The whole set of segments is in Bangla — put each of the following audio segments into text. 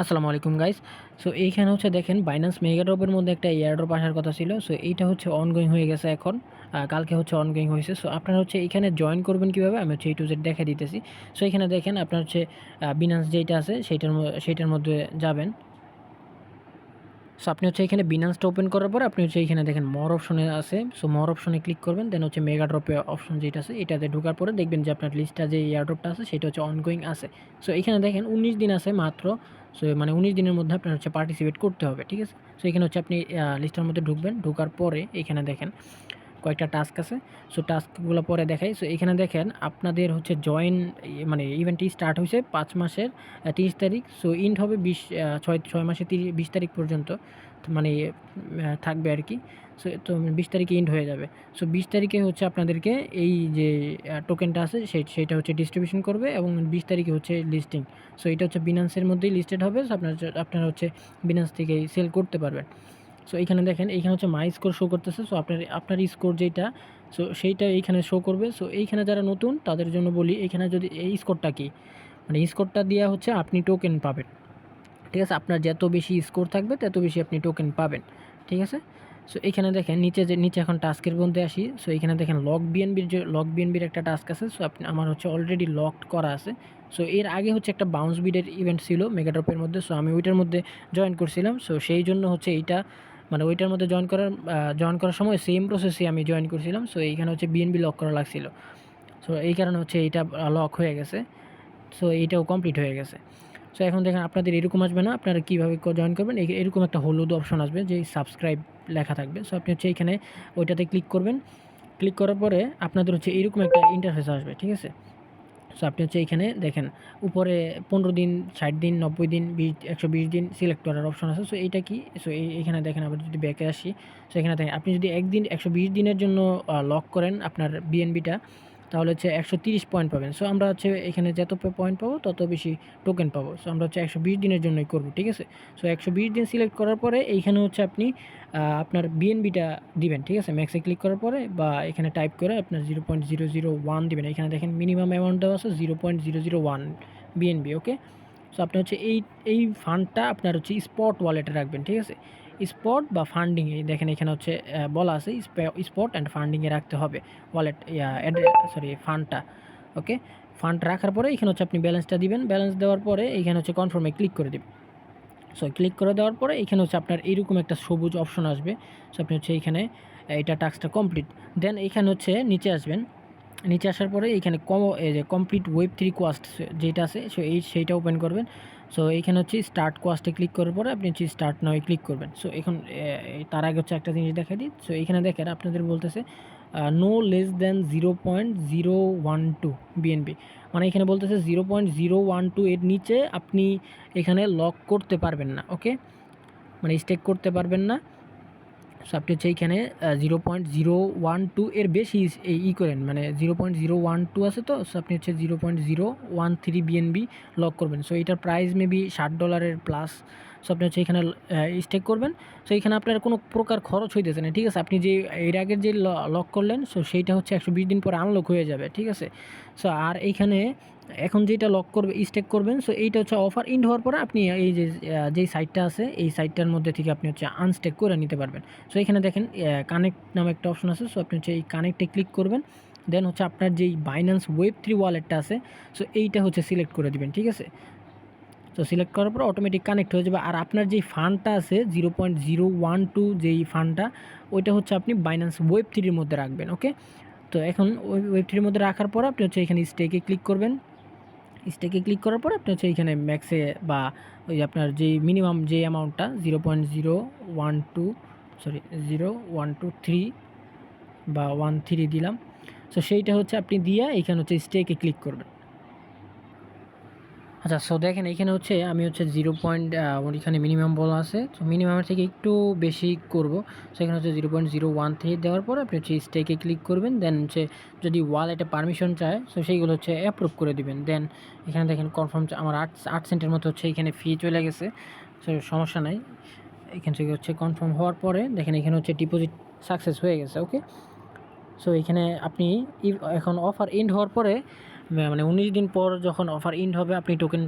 আসসালামু আলাইকুম গাইস। সো এইখানে হচ্ছে দেখেন বাইন্যান্স মেগা ড্রপের মধ্যে একটা এয়ারড্রপ আসার কথা ছিল। সো এইটা হচ্ছে অনগোয়িং হয়ে গেছে এখন। কালকে হচ্ছে অনগোয়িং হয়েছে। সো আপনারা হচ্ছে এইখানে জয়েন করবেন কীভাবে আমি হচ্ছে A to Z দেখাই দিতেছি। সো এখানে দেখেন আপনার হচ্ছে বিনান্স যেইটা আছে সেইটার মধ্যে যাবেন। সো আপনি হচ্ছে এখানে বিনান্সটা ওপেন করার পরে আপনি হচ্ছে এখানে দেখেন মোর অপশনে আছে। সো মোর অপশনে ক্লিক করবেন, দেন হচ্ছে মেগা ড্রপে অপশন যেটা আছে এটাতে ঢোকার পরে দেখবেন যে আপনার লিস্টটা যে এয়ারড্রপটা আছে সেটা হচ্ছে অনগোয়িং আছে। সো এখানে দেখেন 19 দিন আছে মাত্র। সো মানে 19 দিনের মধ্যে আপনার হচ্ছে পার্টিসিপেট করতে হবে, ঠিক আছে? সো এখানে হচ্ছে আপনি লিস্টের মধ্যে ঢুকবেন, ঢোকার পরে এখানে দেখেন কয়েকটা টাস্ক আছে। সো টাস্কগুলো পরে দেখাই। সো এখানে দেখেন আপনাদের হচ্ছে জয়েন মানে ইভেন্টটি স্টার্ট হয়েছে 5 মাসের 30 তারিখ। সো ইন্ড হবে 6 মাসের 20 তারিখ পর্যন্ত মানে থাকবে আর কি। সো তো 20 তারিখে ইন্ড হয়ে যাবে। সো 20 তারিখে হচ্ছে আপনাদেরকে এই যে টোকেনটা আছে সেইটা হচ্ছে ডিস্ট্রিবিউশন করবে এবং 20 তারিখে হচ্ছে লিস্টিং। সো এটা হচ্ছে বিনান্সের মধ্যেই লিস্টেড হবে। সো আপনারা হচ্ছে বিনান্স থেকেই সেল করতে পারবেন। সো এইখানে দেখেন এইখানে হচ্ছে মাই স্কোর শো করতেছে। সো আপনার স্কোর যেইটা সো সেইটা এইখানে শো করবে। সো এইখানে যারা নতুন তাদের জন্য বলি, এইখানে যদি এই স্কোরটা কি মানে স্কোরটা দেওয়া হচ্ছে আপনি টোকেন পাবেন, ঠিক আছে? আপনার যত বেশি স্কোর থাকবে তত বেশি আপনি টোকেন পাবেন, ঠিক আছে? সো এইখানে দেখেন নিচে এখন টাস্কের মধ্যে আসি। সো এইখানে দেখেন লক বিএনবির একটা টাস্ক আছে। সো আমার হচ্ছে অলরেডি লকড করা আছে। সো এর আগে হচ্ছে একটা বাউন্স বিডের ইভেন্ট ছিল মেগাড্রপের মধ্যে। সো আমি ওইটার মধ্যে জয়েন করছিলাম। সো সেই জন্য হচ্ছে এইটা মানে ওইটার মধ্যে জয়েন করার সময় সেম প্রসেসে আমি জয়েন করছিলাম। সো এইখানে হচ্ছে বিএনবি লক করা লাগছিল। সো এই কারণে হচ্ছে এইটা লক হয়ে গেছে। সো এইটাও কমপ্লিট হয়ে গেছে। সো এখন দেখেন আপনাদের এরকম আসবে না, আপনারা কীভাবে জয়েন করবেন। এরকম একটা হলুদ অপশন আসবে যে সাবস্ক্রাইব লেখা থাকবে। সো আপনি হচ্ছে এইখানে ওইটাতে ক্লিক করবেন। ক্লিক করার পরে আপনাদের হচ্ছে এরকম একটা ইন্টারফেস আসবে, ঠিক আছে? সো আপনি হচ্ছে এইখানে দেখেন উপরে 15 দিন, 60 দিন, 90 দিন, 120 দিন সিলেক্ট করার অপশন আছে। সো এইটা কি? সো এইখানে দেখেন আবার যদি ব্যাকে আসি, সো এখানে দেখেন আপনি যদি একদিন 120 দিনের জন্য লক করেন আপনার বিএনবিটা, তাহলে হচ্ছে 130 পয়েন্ট পাবেন। সো আমরা হচ্ছে এখানে যত পয়েন্ট পাবো তত বেশি টোকেন পাবো। সো আমরা হচ্ছে 120 দিনের জন্যই করবো, ঠিক আছে? সো 120 দিন সিলেক্ট করার পরে এইখানে হচ্ছে আপনি আপনার বিএনবিটা দিবেন, ঠিক আছে? ম্যাক্সে ক্লিক করার পরে বা এখানে টাইপ করে আপনার 0.001 দিবেন। এখানে দেখেন মিনিমাম অ্যামাউন্ট দেওয়া আছে 0.001 বিএনবি, ওকে? সো আপনি হচ্ছে এই ফান্ডটা আপনার হচ্ছে স্পট ওয়ালেটে রাখবেন, ঠিক আছে? স্পট বা ফান্ডিংয়ে দেখেন এখানে হচ্ছে বলা আছে স্পট অ্যান্ড ফান্ডিংয়ে রাখতে হবে ওয়ালেট ফান্ডটা, ওকে? ফান্ড রাখার পরে এখানে হচ্ছে আপনি ব্যালেন্সটা দিবেন। ব্যালেন্স দেওয়ার পরে এইখানে হচ্ছে কনফার্মে ক্লিক করে দিবেন। সো ক্লিক করে দেওয়ার পরে এখানে হচ্ছে আপনার এইরকম একটা সবুজ অপশন আসবে। সো আপনি হচ্ছে এইখানে এটা টাস্কটা কমপ্লিট। দেন এইখানে হচ্ছে নিচে আসবেন। নিচে আসার পরে এইখানে এই যে কমপ্লিট Web3 কোয়াস্ট যেটা আছে সো সেইটা ওপেন করবেন। সো এইখানে হচ্ছে স্টার্ট কোয়াস্টে ক্লিক করার পরে আপনি হচ্ছে স্টার্ট নাও ক্লিক করবেন। সো এখন তার আগে হচ্ছে একটা জিনিস দেখাই দিই। সো এইখানে দেখেন আপনাদের বলতেছে নো লেস দ্যান 0.012 বিএনবি, মানে এখানে বলতেছে 0.012 এর নিচে আপনি এখানে লক করতে পারবেন না, ওকে? মানে স্টেক করতে পারবেন না। সো আপনি হচ্ছে এইখানে 0.012 এর বেশি করেন, মানে 0.012 আছে তো। সো আপনি হচ্ছে 0.013 বিএনবি লক করবেন। সো এটার প্রাইস মেবি $60 প্লাস। সো আপনি হচ্ছে এখানে স্টেক করবেন। সো এখানে আপনার কোনো প্রকার খরচ হইতেছে না, ঠিক আছে? আপনি যে এর আগের যে লক করলেন সো সেইটা হচ্ছে 120 দিন পরে আনলক হয়ে যাবে, ঠিক আছে? সো আর এইখানে এখন যেটা লক করবে স্টেক করবেন, সো এইটা হচ্ছে অফার ইন্ড হওয়ার পরে আপনি এই যেই সাইটটা আছে এই সাইটটার মধ্যে থেকে আপনি হচ্ছে আনস্টেক করে নিতে পারবেন। সো এখানে দেখেন কানেক্ট নামে একটা অপশন আছে। সো আপনি হচ্ছে এই কানেক্টে ক্লিক করবেন। দেন হচ্ছে আপনার যেই বাইন্যান্স Web3 ওয়ালেটটা আছে সো এইটা হচ্ছে সিলেক্ট করে দিবেন, ঠিক আছে? তো সিলেক্ট করার পর অটোমেটিক কানেক্ট হয়ে যাবে। আর আপনার যেই ফান্ডটা আছে 0.012 যেই ফান্ডটা ওইটা হচ্ছে আপনি বাইন্যান্স Web3 মধ্যে রাখবেন, ওকে? তো এখন ওই Web3 মধ্যে রাখার পর আপনি হচ্ছে এখানে স্টেকে ক্লিক করবেন। স্টেকে ক্লিক করার পর আপনি হচ্ছে এখানে ম্যাক্সে বা ওই আপনার যেই মিনিমাম যে অ্যামাউন্টটা 0.012 বা 13 দিলাম। সো সেইটা হচ্ছে আপনি দিয়া এখানে হচ্ছে স্টেকে ক্লিক করবেন। আচ্ছা, সো দেখেন এইখানে হচ্ছে আমি হচ্ছে 0. মিনিমাম বলা আছে। সো মিনিমামের থেকে একটু বেশি করব। সো এখানে হচ্ছে 0.013 দেওয়ার পর আপনি হচ্ছে স্টেকে ক্লিক করবেন। দেন হচ্ছে যদি ওয়ালেটে পারমিশন চায় সো সেইগুলো হচ্ছে অ্যাপ্রুভ করে দিবেন। দেন এখানে দেখেন কনফার্ম আমার 8 সেন্টের মতো হচ্ছে এখানে ফি চলে গেছে। সো সমস্যা নাই। এখান থেকে হচ্ছে কনফার্ম হওয়ার পরে দেখেন এখানে হচ্ছে ডিপোজিট সাকসেস হয়ে গেছে, ওকে? সো এখানে আপনি এখন অফার এন্ড হওয়ার পরে মানে 19 দিন পর যখন অফার এন্ড হবে আপনি টোকেন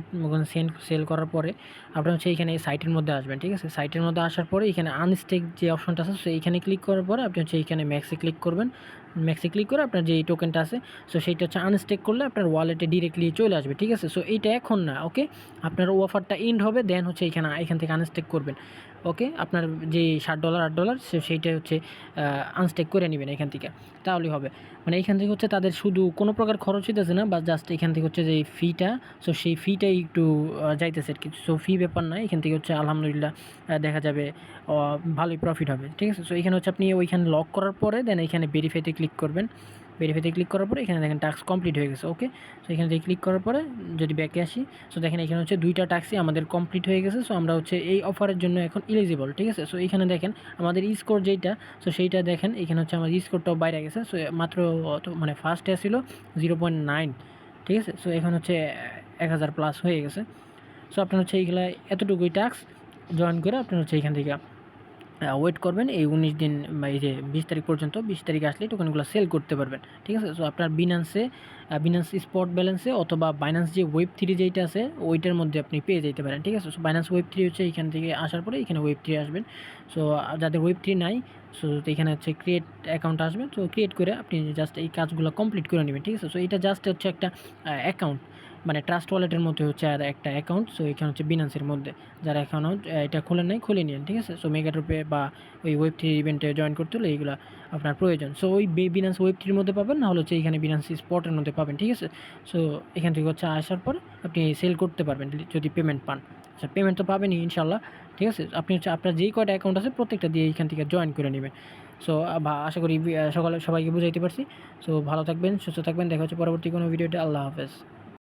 সেল করার পরে আপনি হচ্ছে এইখানে সাইটের মধ্যে আসবেন, ঠিক আছে? সাইটের মধ্যে আসার পরে এখানে আনস্টেক যে অপশনটা আছে, সো এইখানে ক্লিক করার পরে আপনি হচ্ছে এইখানে ম্যাক্সে ক্লিক করবেন। ম্যাক্সে ক্লিক করে আপনার যে টোকেনটা আছে, সো সেইটা হচ্ছে আনস্টেক করলে আপনার ওয়ালেটে ডিরেক্টলি চলে আসবে, ঠিক আছে? সো এইটা এখন না, ওকে? আপনার অফারটা এন্ড হবে, দেন হচ্ছে এখান থেকে আনস্টেক করবেন, ওকে? আপনার যে $7 $8 সেইটা হচ্ছে আনস্টেক করে নেবেন এখান থেকে, তাহলেই হবে। মানে এইখান থেকে হচ্ছে তাদের শুধু কোনো প্রকার খরচ হইতেছে না, বা জাস্ট এখান থেকে হচ্ছে যে ফিটা, সো সেই ফিটাই একটু যাইতেছে আর কি। সো ফি ব্যাপার না, এখান থেকে হচ্ছে আলহামদুলিল্লাহ দেখা যাবে ভালোই প্রফিট হবে, ঠিক আছে? সো এখানে হচ্ছে আপনি ওইখানে লক করার পরে দেন এখানে ভেরিফাইতে ক্লিক করবেন। ভেরিফাইতে ক্লিক করার পরে এখানে দেখেন টাস্ক কমপ্লিট হয়ে গেছে, ওকে? সো এখানে থেকে ক্লিক করার পরে যদি ব্যাকে আসি, সো দেখেন এখানে হচ্ছে 2টা টাস্কই আমাদের কমপ্লিট হয়ে গেছে। সো আমরা হচ্ছে এই অফারের জন্য এখন এলিজিবল, ঠিক আছে? সো এখানে দেখেন আমাদের স্কোর যেইটা, সো সেইটা দেখেন এখানে হচ্ছে আমার স্কোরটাও বাইরে গেছে। সো মাত্র মানে ফার্স্টে ছিল 0.9, ঠিক আছে? সো এখন হচ্ছে 1000+ হয়ে গেছে। সো আপনার হচ্ছে এইগুলা এতটুকুই টাস্ক জয়েন করে আপনার হচ্ছে এইখান থেকে ওয়েট করবেন এই 19 দিন বা এই যে 20 তারিখ পর্যন্ত। 20 তারিখ আসলে টোকেনগুলো সেল করতে পারবেন, ঠিক আছে? সো আপনার বিনান্স স্পট ব্যালেন্সে অথবা বাইন্যান্স যে Web3 যেইটা আছে ওইটার মধ্যে আপনি পেয়ে যেতে পারেন, ঠিক আছে? সো বাইন্যান্স Web3 হচ্ছে এখান থেকে আসার পরে এখানে Web3 আসবেন। সো যাদের Web3 নাই, সো এখানে হচ্ছে ক্রিয়েট অ্যাকাউন্ট আসবেন। সো ক্রিয়েট করে আপনি জাস্ট এই কাজগুলো কমপ্লিট করে নেবেন, ঠিক আছে? সো এটা জাস্ট হচ্ছে একটা অ্যাকাউন্ট, মানে ট্রাস্ট ওয়ালেটের মধ্যে হচ্ছে আর একটা অ্যাকাউন্ট। সো এখানে হচ্ছে বিনান্সের মধ্যে যারা এখনও এটা খোলেন নাই খুলে নিন, ঠিক আছে? সো মেগাড্রপে বা ওই Web3 ইভেন্টে জয়েন করতে হলে এইগুলো আপনার প্রয়োজন। সো ওই বিনান্স Web3 মধ্যে পাবেন, না হলে হচ্ছে এইখানে বিনান্স স্পটের মধ্যে পাবেন, ঠিক আছে? সো এখান থেকে হচ্ছে আসার পরে আপনি সেল করতে পারবেন যদি পেমেন্ট পান। আচ্ছা, পেমেন্ট তো পাবেনই ইনশাল্লাহ, ঠিক আছে? আপনি হচ্ছে আপনার যেই কয়টা অ্যাকাউন্ট আছে প্রত্যেকটা দিয়ে এইখান থেকে জয়েন করে নেবেন। সো আশা করি সকালে সবাইকে বুঝাইতে পারছি। সো ভালো থাকবেন, সুস্থ থাকবেন, দেখা হচ্ছে পরবর্তী কোনো ভিডিওতে। আল্লাহ হাফেজ।